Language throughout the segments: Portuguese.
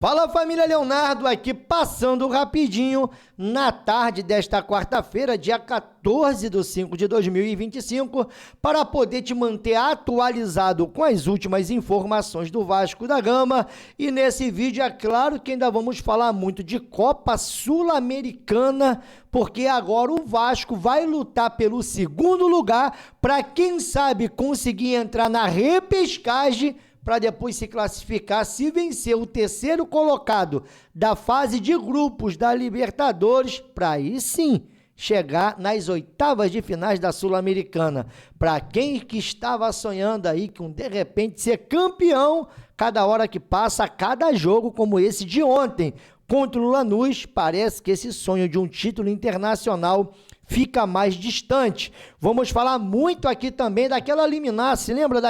Fala família, Leonardo aqui passando rapidinho na tarde desta quarta-feira, dia 14 de 5 de 2025, para poder te manter atualizado com as últimas informações do Vasco da Gama. E nesse vídeo é claro que ainda vamos falar muito de Copa Sul-Americana, porque agora o Vasco vai lutar pelo segundo lugar para quem sabe conseguir entrar na repescagem para depois se classificar, se vencer o terceiro colocado da fase de grupos da Libertadores, para aí sim chegar nas oitavas de finais da Sul-Americana. Para quem que estava sonhando aí com de repente ser campeão, cada hora que passa, cada jogo como esse de ontem contra o Lanús, parece que esse sonho de um título internacional fica mais distante. Vamos falar muito aqui também daquela liminar, se lembra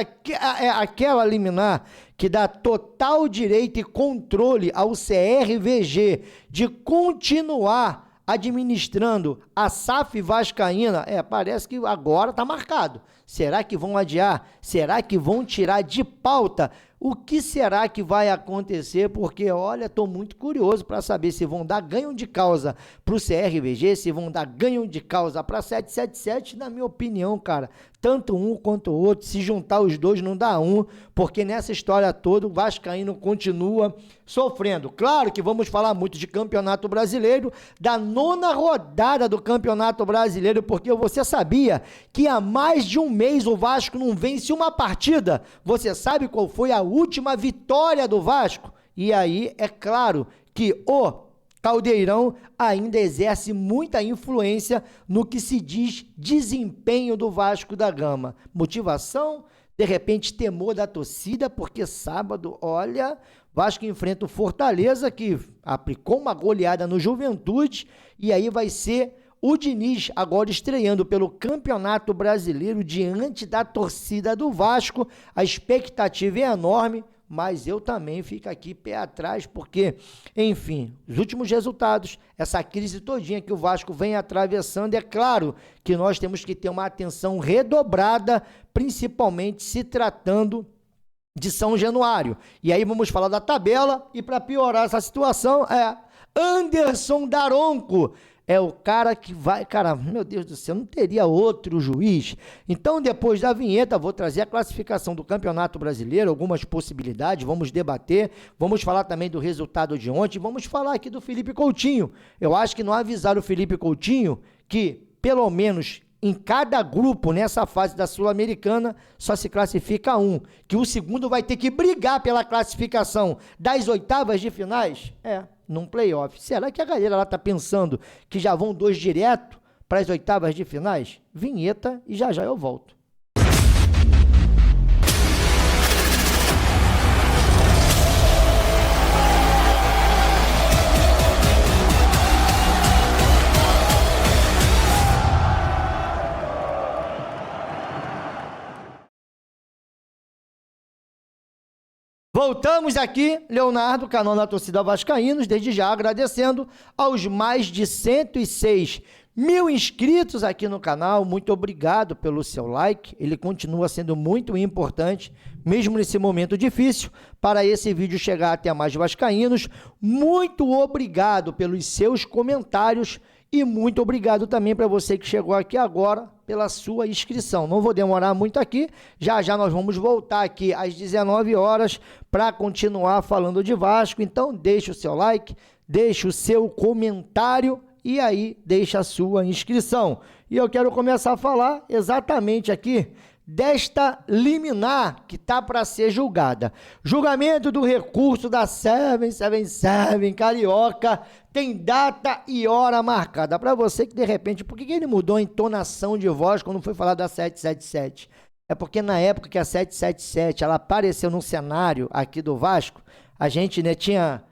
aquela liminar que dá total direito e controle ao CRVG de continuar administrando a SAF Vascaína? Parece que agora está marcado. Será que vão adiar? Será que vão tirar de pauta? O que será que vai acontecer? Porque, olha, estou muito curioso para saber se vão dar ganho de causa para o CRVG, se vão dar ganho de causa para 777, na minha opinião, cara. Tanto um quanto o outro, se juntar os dois não dá um, porque nessa história toda o Vascaíno continua sofrendo. Claro que vamos falar muito de Campeonato Brasileiro, da 9ª rodada do Campeonato Brasileiro, porque você sabia que há mais de um mês o Vasco não vence uma partida? Você sabe qual foi a última vitória do Vasco? E aí, é claro que o Caldeirão ainda exerce muita influência no que se diz desempenho do Vasco da Gama. Motivação, de repente temor da torcida, porque sábado, olha, Vasco enfrenta o Fortaleza, que aplicou uma goleada no Juventude, e aí vai ser o Diniz agora estreando pelo Campeonato Brasileiro diante da torcida do Vasco. A expectativa é enorme, mas eu também fico aqui pé atrás, porque, enfim, os últimos resultados, essa crise todinha que o Vasco vem atravessando, é claro que nós temos que ter uma atenção redobrada, principalmente se tratando de São Januário. E aí vamos falar da tabela, e para piorar essa situação, Anderson Daronco é o cara que vai, cara, meu Deus do céu, não teria outro juiz. Então, depois da vinheta, vou trazer a classificação do Campeonato Brasileiro, algumas possibilidades, vamos debater, vamos falar também do resultado de ontem, vamos falar aqui do Felipe Coutinho. Eu acho que não avisaram o Felipe Coutinho que, pelo menos em cada grupo, nessa fase da Sul-Americana, só se classifica um, que o segundo vai ter que brigar pela classificação das oitavas de finais, num playoff. Será que a galera lá tá pensando que já vão dois direto para as oitavas de finais? Vinheta e já já eu volto. Voltamos aqui, Leonardo, canal da torcida Vascaínos, desde já agradecendo aos mais de 106 mil inscritos aqui no canal. Muito obrigado pelo seu like, ele continua sendo muito importante, mesmo nesse momento difícil, para esse vídeo chegar até mais vascaínos. Muito obrigado pelos seus comentários e muito obrigado também para você que chegou aqui agora pela sua inscrição. Não vou demorar muito aqui, já já nós vamos voltar aqui às 19 horas para continuar falando de Vasco. Então deixa o seu like, deixa o seu comentário e aí deixa a sua inscrição. E eu quero começar a falar exatamente aqui desta liminar que está para ser julgada. Julgamento do recurso da 777 Carioca tem data e hora marcada. Para você que de repente, por que ele mudou a entonação de voz quando foi falar da 777? É porque na época que a 777 ela apareceu no cenário aqui do Vasco, a gente, né, tinha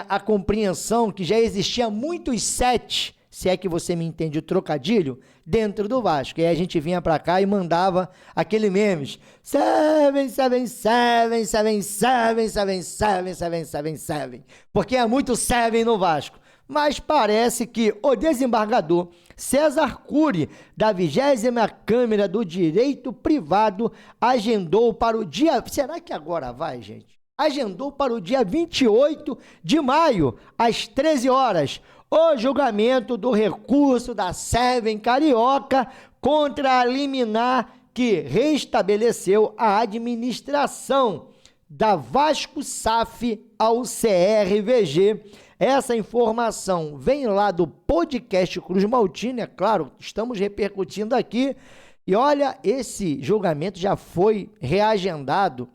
a compreensão que já existia muitos sete, se é que você me entende o trocadilho, dentro do Vasco. E aí a gente vinha pra cá e mandava aquele memes, 777, porque é muito 7 no Vasco. Mas parece que o desembargador César Cury, da 20ª Câmara do Direito Privado, agendou para o dia... Será que agora vai, gente? agendou para o dia 28 de maio, às 13 horas, o julgamento do recurso da Seven Carioca contra a liminar que restabeleceu a administração da Vasco SAF ao CRVG. Essa informação vem lá do podcast Cruz Maltina, é claro, estamos repercutindo aqui. E olha, esse julgamento já foi reagendado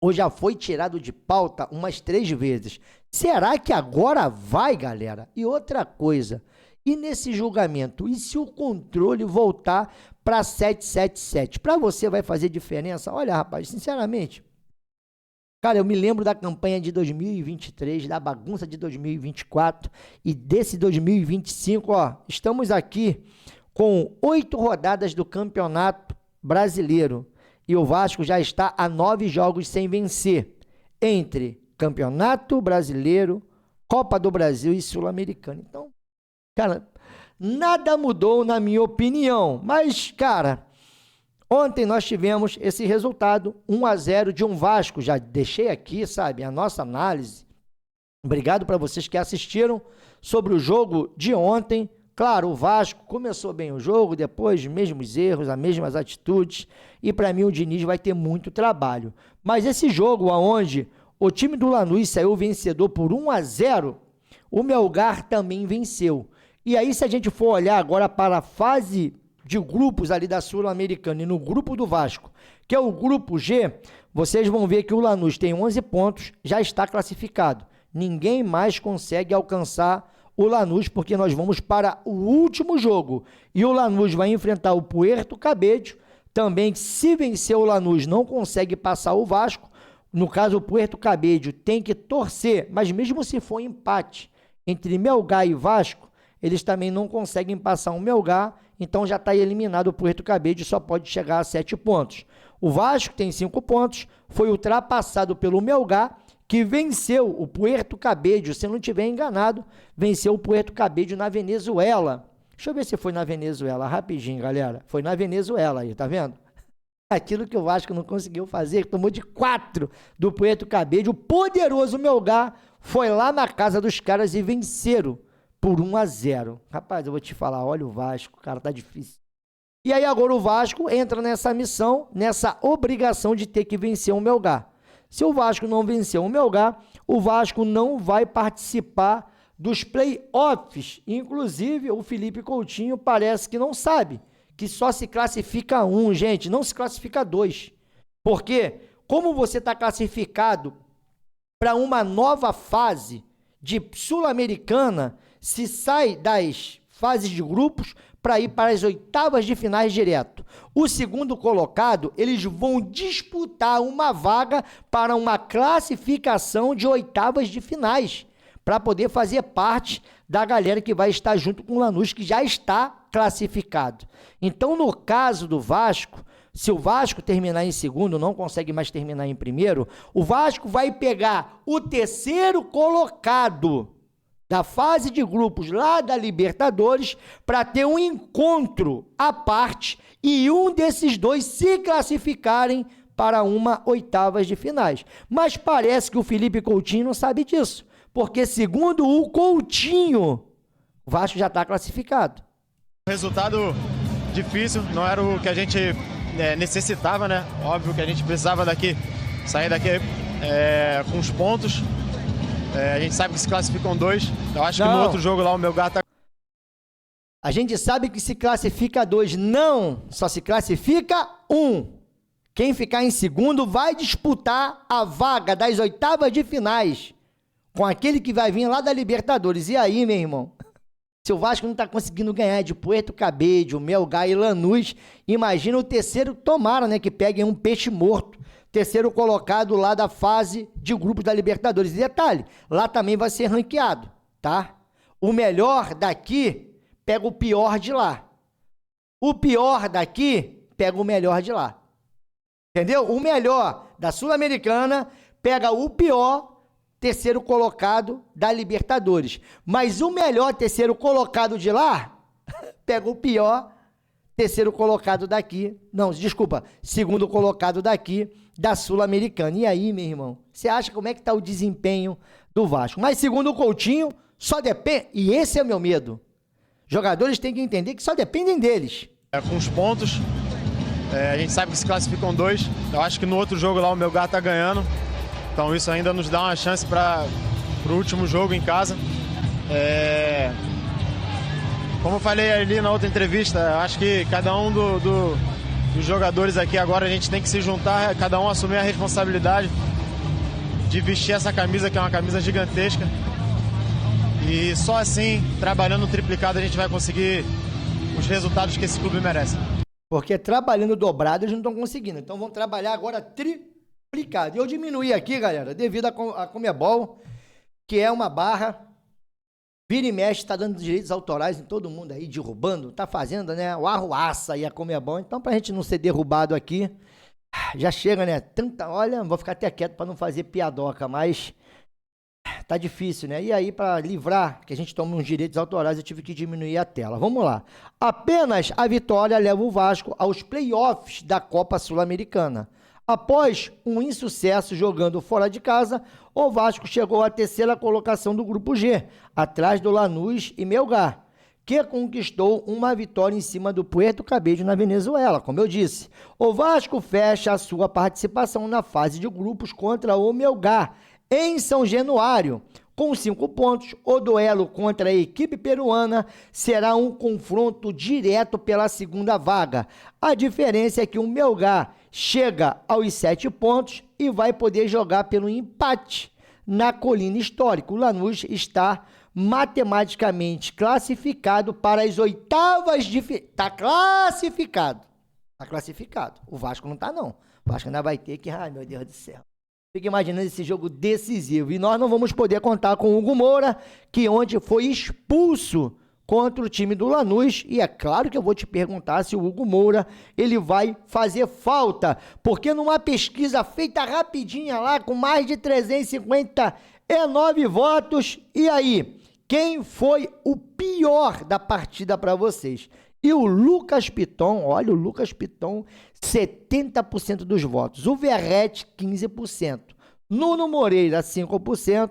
ou já foi tirado de pauta umas 3 vezes. Será que agora vai, galera? E outra coisa, e nesse julgamento, e se o controle voltar para 777? Para você vai fazer diferença? Olha, rapaz, sinceramente, cara, eu me lembro da campanha de 2023, da bagunça de 2024 e desse 2025, ó, estamos aqui com 8 rodadas do Campeonato Brasileiro e o Vasco já está a 9 jogos sem vencer, entre Campeonato Brasileiro, Copa do Brasil e Sul-Americana. Então, cara, nada mudou na minha opinião, mas, cara, ontem nós tivemos esse resultado, 1-0 de um Vasco. Já deixei aqui, sabe, a nossa análise. Obrigado para vocês que assistiram sobre o jogo de ontem. Claro, o Vasco começou bem o jogo, depois os mesmos erros, as mesmas atitudes, e para mim o Diniz vai ter muito trabalho. Mas esse jogo onde o time do Lanús saiu vencedor por 1-0, o Melgar também venceu. E aí, se a gente for olhar agora para a fase de grupos ali da Sul-Americana e no grupo do Vasco, que é o grupo G, vocês vão ver que o Lanús tem 11 pontos, já está classificado. Ninguém mais consegue alcançar o Lanús, porque nós vamos para o último jogo. E o Lanús vai enfrentar o Puerto Cabello, também se vencer o Lanús não consegue passar o Vasco. No caso, o Puerto Cabello tem que torcer, mas mesmo se for empate entre Melgar e Vasco, eles também não conseguem passar o Melgar, então já está eliminado o Puerto Cabello e só pode chegar a 7 pontos. O Vasco tem 5 pontos, foi ultrapassado pelo Melgar, que venceu o Puerto Cabello, se eu não estiver enganado, venceu o Puerto Cabello na Venezuela. Deixa eu ver se foi na Venezuela, rapidinho, galera. Foi na Venezuela aí, tá vendo? Aquilo que o Vasco não conseguiu fazer, tomou de 4 do Puerto Cabello, o poderoso Melgar foi lá na casa dos caras e venceram por 1-0. Rapaz, eu vou te falar, olha o Vasco, cara, tá difícil. E aí agora o Vasco entra nessa missão, nessa obrigação de ter que vencer o Melgar. Se o Vasco não vencer o Melgar, o Vasco não vai participar dos play-offs. Inclusive, o Felipe Coutinho parece que não sabe que só se classifica um, gente, não se classifica 2. Porque, como você está classificado para uma nova fase de Sul-Americana, se sai das fases de grupos para ir para as oitavas de finais direto. O segundo colocado, eles vão disputar uma vaga para uma classificação de oitavas de finais, para poder fazer parte da galera que vai estar junto com o Lanús, que já está classificado. Então, no caso do Vasco, se o Vasco terminar em segundo, não consegue mais terminar em primeiro, o Vasco vai pegar o terceiro colocado da fase de grupos lá da Libertadores para ter um encontro à parte e um desses dois se classificarem para uma oitavas de finais. Mas parece que o Felipe Coutinho não sabe disso, porque segundo o Coutinho, o Vasco já está classificado. Resultado difícil, não era o que a gente necessitava, né? Óbvio que a gente precisava sair daqui com os pontos. A gente sabe que se classificam 2. Eu acho que no outro jogo lá o Melgar tá... A gente sabe que se classifica 2. Não, só se classifica 1. Quem ficar em segundo vai disputar a vaga das oitavas de finais com aquele que vai vir lá da Libertadores. E aí, meu irmão? Se o Vasco não está conseguindo ganhar de Puerto Cabello, Melgar e Lanús, imagina o terceiro, tomara, né, que peguem um peixe morto. Terceiro colocado lá da fase de grupos da Libertadores. E detalhe, lá também vai ser ranqueado, tá? O melhor daqui pega o pior de lá. O pior daqui pega o melhor de lá. Entendeu? O melhor da Sul-Americana pega o pior terceiro colocado da Libertadores. Mas o melhor terceiro colocado de lá pega o pior terceiro colocado daqui, não, desculpa, segundo colocado daqui da Sul-Americana. E aí, meu irmão, você acha como é que tá o desempenho do Vasco? Mas segundo o Coutinho, só depende, e esse é o meu medo, jogadores têm que entender que só dependem deles. Com os pontos, a gente sabe que se classificam 2, eu acho que no outro jogo lá o Melgar tá ganhando, então isso ainda nos dá uma chance para o último jogo em casa. Como eu falei ali na outra entrevista, acho que cada um dos jogadores aqui agora a gente tem que se juntar, cada um assumir a responsabilidade de vestir essa camisa, que é uma camisa gigantesca. E só assim, trabalhando triplicado, a gente vai conseguir os resultados que esse clube merece. Porque trabalhando dobrado eles não estão conseguindo, então vão trabalhar agora triplicado. E eu diminuí aqui, galera, devido a Conmebol, que é uma barra. Vira e mexe, tá dando direitos autorais em todo mundo aí, derrubando, tá fazendo, né, o arruaça aí a Conmebol. Então, pra gente não ser derrubado aqui, já chega, né, olha, vou ficar até quieto pra não fazer piadoca, mas tá difícil, né? E aí, pra livrar que a gente tome uns direitos autorais, eu tive que diminuir a tela. Vamos lá. Apenas a vitória leva o Vasco aos playoffs da Copa Sul-Americana. Após um insucesso jogando fora de casa, o Vasco chegou à terceira colocação do Grupo G, atrás do Lanús e Melgar, que conquistou uma vitória em cima do Puerto Cabello na Venezuela, como eu disse. O Vasco fecha a sua participação na fase de grupos contra o Melgar, em São Januário. Com 5 pontos, o duelo contra a equipe peruana será um confronto direto pela segunda vaga. A diferença é que o Melgar chega aos 7 pontos e vai poder jogar pelo empate na colina histórica. O Lanús está matematicamente classificado para as oitavas de final. Está classificado. Está classificado. O Vasco não está, não. O Vasco ainda vai ter que... Ai, meu Deus do céu. Fica imaginando esse jogo decisivo. E nós não vamos poder contar com o Hugo Moura, que ontem foi expulso contra o time do Lanús. E é claro que eu vou te perguntar se o Hugo Moura ele vai fazer falta. Porque numa pesquisa feita rapidinha lá, com mais de 359 votos, e aí, quem foi o pior da partida para vocês? E o Lucas Piton, olha o Lucas Piton, 70% dos votos. O Verrete, 15%. Nuno Moreira, 5%.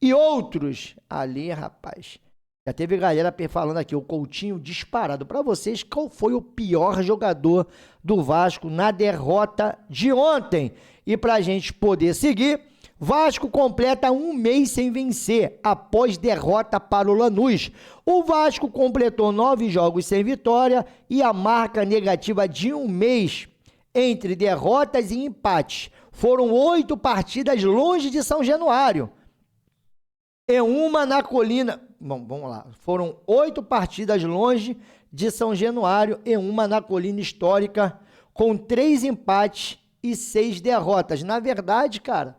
E outros ali, rapaz. Já teve galera falando aqui, o Coutinho disparado. Para vocês, qual foi o pior jogador do Vasco na derrota de ontem? E para a gente poder seguir, Vasco completa um mês sem vencer após derrota para o Lanús. O Vasco completou 9 jogos sem vitória e a marca negativa de um mês entre derrotas e empates. Foram 8 partidas longe de São Januário e uma na colina... Bom, vamos lá. Foram 8 partidas longe de São Januário e uma na colina histórica, com 3 empates e 6 derrotas. Na verdade, cara,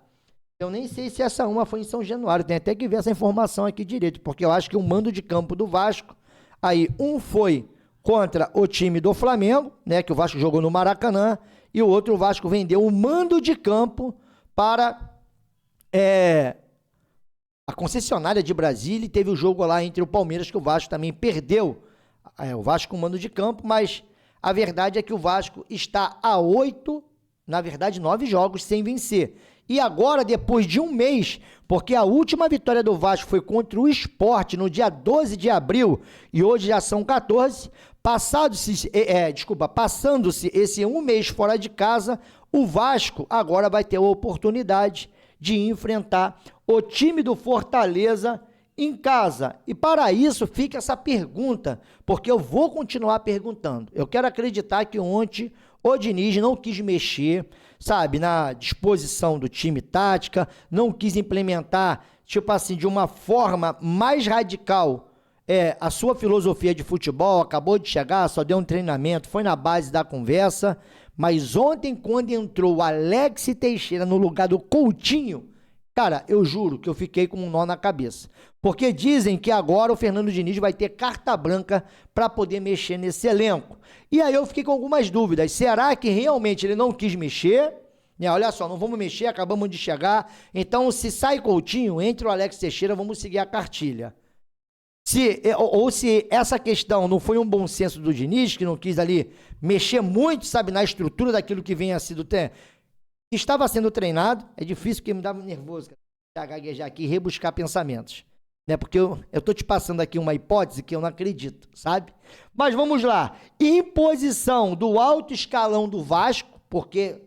eu nem sei se essa uma foi em São Januário. Tem até que ver essa informação aqui direito, porque eu acho que o mando de campo do Vasco, aí um foi contra o time do Flamengo, né, que o Vasco jogou no Maracanã, e o outro o Vasco vendeu o mando de campo para a concessionária de Brasília, e teve o jogo lá entre o Palmeiras, que o Vasco também perdeu, o Vasco com mando de campo, mas a verdade é que o Vasco está a 8, na verdade 9 jogos sem vencer. E agora, depois de um mês, porque a última vitória do Vasco foi contra o Sport no dia 12 de abril, e hoje já são 14, passando-se esse um mês fora de casa, o Vasco agora vai ter a oportunidade de enfrentar o time do Fortaleza em casa. E para isso fica essa pergunta, porque eu vou continuar perguntando. Eu quero acreditar que ontem o Diniz não quis mexer, sabe, na disposição do time tática, não quis implementar, tipo assim, de uma forma mais radical a sua filosofia de futebol. Acabou de chegar, só deu um treinamento, foi na base da conversa, mas ontem, quando entrou o Alex Teixeira no lugar do Coutinho, cara, eu juro que eu fiquei com um nó na cabeça, porque dizem que agora o Fernando Diniz vai ter carta branca para poder mexer nesse elenco. E aí eu fiquei com algumas dúvidas. Será que realmente ele não quis mexer? Olha só, não vamos mexer, acabamos de chegar. Então, se sai Coutinho, entre o Alex Teixeira, vamos seguir a cartilha. ou se essa questão não foi um bom senso do Diniz, que não quis ali mexer muito, sabe, na estrutura daquilo que vinha sido estava sendo treinado. É difícil porque me dava nervoso, cara, gaguejar aqui e rebuscar pensamentos, né? Porque eu tô te passando aqui uma hipótese que eu não acredito, sabe? Mas vamos lá. Imposição do alto escalão do Vasco, porque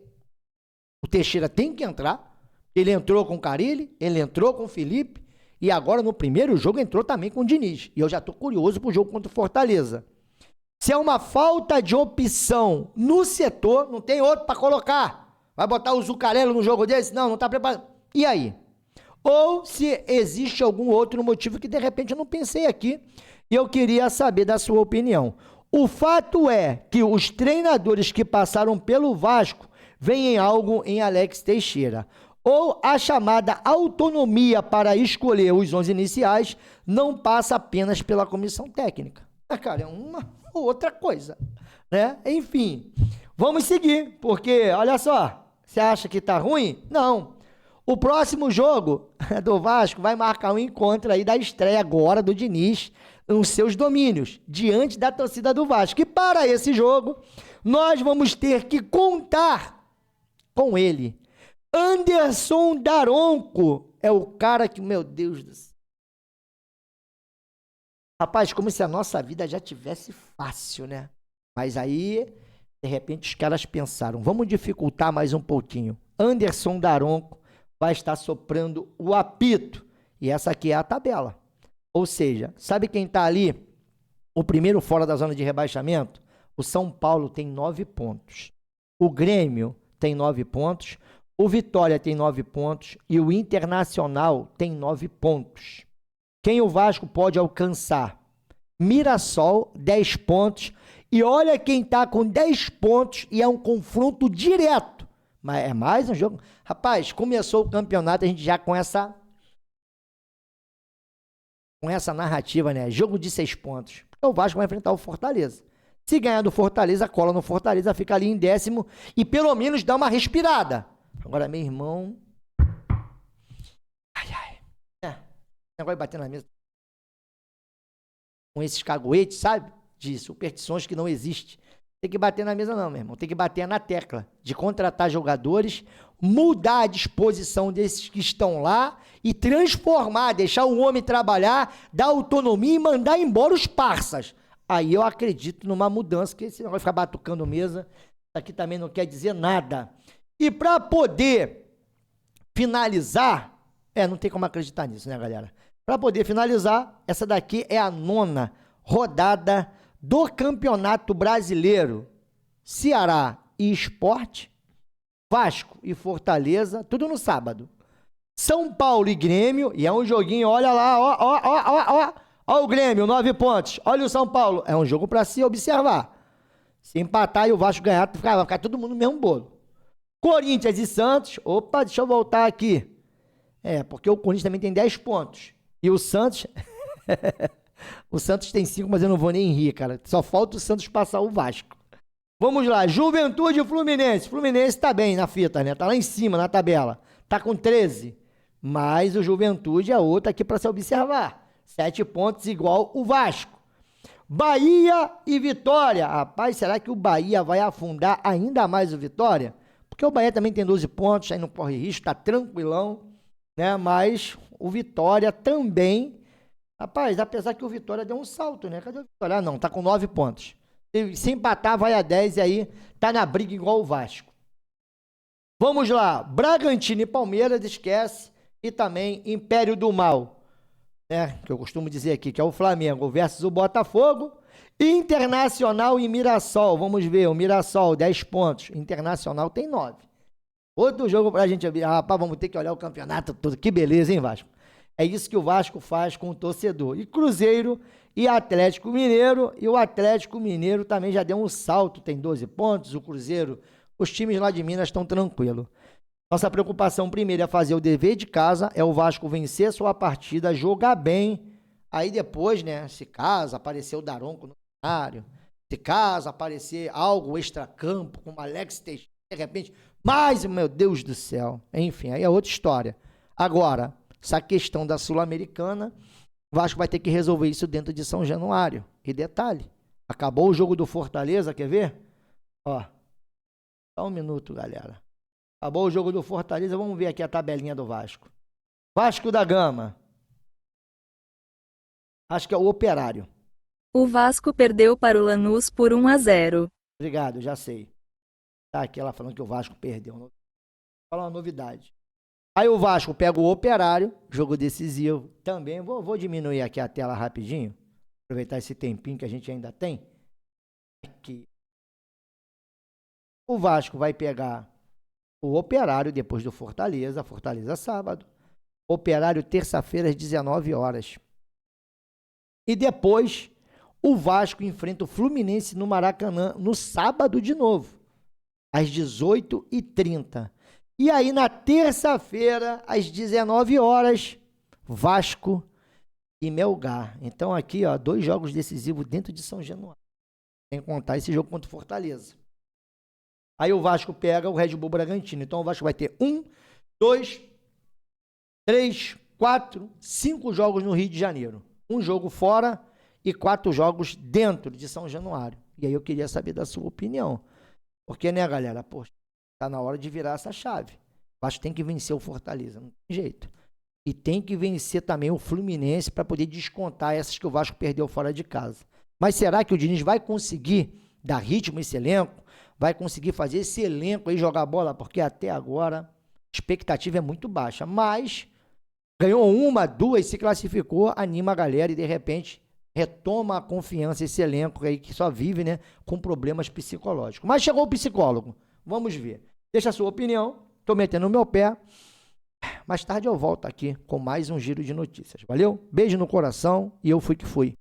o Teixeira tem que entrar. Ele entrou com o Carille, ele entrou com o Felipe, e agora no primeiro jogo entrou também com o Diniz. E eu já tô curioso pro jogo contra o Fortaleza. Se é uma falta de opção no setor, não tem outro para colocar. Vai botar o Zuccarello no jogo desse? Não, não tá preparado. E aí? Ou se existe algum outro motivo que de repente eu não pensei aqui e eu queria saber da sua opinião. O fato é que os treinadores que passaram pelo Vasco veem algo em Alex Teixeira. Ou a chamada autonomia para escolher os 11 iniciais não passa apenas pela comissão técnica. Cara, é uma ou outra coisa, né? Enfim, vamos seguir, porque, olha só, você acha que tá ruim? Não. O próximo jogo do Vasco vai marcar um encontro aí da estreia agora do Diniz nos seus domínios, diante da torcida do Vasco. E para esse jogo, nós vamos ter que contar com ele. Anderson Daronco é o cara que, meu Deus do céu. Rapaz, como se a nossa vida já tivesse fácil, né? Mas aí, de repente, os caras pensaram, vamos dificultar mais um pouquinho. Anderson Daronco vai estar soprando o apito. E essa aqui é a tabela. Ou seja, sabe quem está ali? O primeiro fora da zona de rebaixamento? O São Paulo tem 9 pontos. O Grêmio tem 9 pontos. O Vitória tem 9 pontos e o Internacional tem 9 pontos. Quem o Vasco pode alcançar? Mirassol, 10 pontos. E olha quem está com 10 pontos e é um confronto direto. Mas é mais um jogo. Rapaz, começou o campeonato, a gente já com essa narrativa, né? Jogo de 6 pontos. O Vasco vai enfrentar o Fortaleza. Se ganhar do Fortaleza, cola no Fortaleza, fica ali em 10º e pelo menos dá uma respirada. Agora, meu irmão... Negócio de bater na mesa. Com esses caguetes, sabe? De superstições que não existem. Tem que bater na mesa não, meu irmão. Tem que bater na tecla de contratar jogadores, mudar a disposição desses que estão lá e transformar, deixar o homem trabalhar, dar autonomia e mandar embora os parças. Aí eu acredito numa mudança, que esse negócio de ficar batucando mesa, isso aqui também não quer dizer nada. E para poder finalizar, não tem como acreditar nisso, né, galera? Para poder finalizar, essa daqui é a 9ª rodada do Campeonato Brasileiro. Ceará e Sport, Vasco e Fortaleza, tudo no sábado. São Paulo e Grêmio, e é um joguinho, olha lá, ó o Grêmio, 9 pontos. Olha o São Paulo, é um jogo para se observar. Se empatar e o Vasco ganhar, vai ficar todo mundo no mesmo bolo. Corinthians e Santos, opa, deixa eu voltar aqui. Porque o Corinthians também tem 10 pontos. E o Santos, o Santos tem 5, mas eu não vou nem rir, cara. Só falta o Santos passar o Vasco. Vamos lá, Juventude e Fluminense. Fluminense tá bem na fita, né? Tá lá em cima na tabela. Tá com 13. Mas o Juventude é outro aqui para se observar. 7 pontos igual o Vasco. Bahia e Vitória. Rapaz, será que o Bahia vai afundar ainda mais o Vitória? Porque o Bahia também tem 12 pontos, aí não corre risco, tá tranquilão, né? Mas o Vitória também, rapaz, apesar que o Vitória deu um salto, né? Cadê o Vitória? Não, tá com 9 pontos. Se empatar, vai a 10 e aí tá na briga igual o Vasco. Vamos lá, Bragantino e Palmeiras, esquece, e também Império do Mal, né? Que eu costumo dizer aqui, que é o Flamengo versus o Botafogo. Internacional e Mirassol, vamos ver, o Mirassol 10 pontos, Internacional tem 9. Outro jogo pra gente ver, rapaz, vamos ter que olhar o campeonato todo, que beleza, hein, Vasco? É isso que o Vasco faz com o torcedor. E Cruzeiro e Atlético Mineiro, e o Atlético Mineiro também já deu um salto, tem 12 pontos, o Cruzeiro, os times lá de Minas estão tranquilos. Nossa preocupação primeiro é fazer o dever de casa, é o Vasco vencer sua partida, jogar bem, aí depois, né, se caso aparecer o Daronco no cenário, se caso aparecer algo extracampo, como Alex Teixeira, de repente, mas, meu Deus do céu, enfim, aí é outra história. Agora, essa questão da Sul-Americana O Vasco vai ter que resolver isso dentro de São Januário. E detalhe, acabou o jogo do Fortaleza, quer ver? Ó, só um minuto, galera. Acabou o jogo do Fortaleza, vamos ver aqui a tabelinha do Vasco. Vasco da Gama. Acho que é o Operário. O Vasco perdeu para o Lanús por 1-0. Obrigado, já sei. Tá aqui ela falando que o Vasco perdeu. Vou falar uma novidade. Aí o Vasco pega o Operário, jogo decisivo. Também vou diminuir aqui a tela rapidinho. Aproveitar esse tempinho que a gente ainda tem. Aqui. O Vasco vai pegar o Operário depois do Fortaleza. Fortaleza sábado. Operário terça-feira às 19 horas. E depois o Vasco enfrenta o Fluminense no Maracanã no sábado de novo, às 18h30. E aí na terça-feira, às 19 horas, Vasco e Melgar. Então aqui, ó, 2 jogos decisivos dentro de São Januário. Sem contar esse jogo contra o Fortaleza. Aí o Vasco pega o Red Bull Bragantino. Então o Vasco vai ter 1, 2, 3, 4, 5 jogos no Rio de Janeiro. 1 jogo fora e 4 jogos dentro de São Januário. E aí eu queria saber da sua opinião. Porque, né, galera? Poxa, tá na hora de virar essa chave. O Vasco tem que vencer o Fortaleza, não tem jeito. E tem que vencer também o Fluminense para poder descontar essas que o Vasco perdeu fora de casa. Mas será que o Diniz vai conseguir dar ritmo a esse elenco? Vai conseguir fazer esse elenco aí jogar bola? Porque até agora a expectativa é muito baixa. Mas ganhou 1, 2, se classificou, anima a galera e de repente retoma a confiança esse elenco aí que só vive, né, com problemas psicológicos. Mas chegou o psicólogo. Vamos ver. Deixa a sua opinião. Tô metendo o meu pé. Mais tarde eu volto aqui com mais um giro de notícias. Valeu? Beijo no coração e eu fui que fui.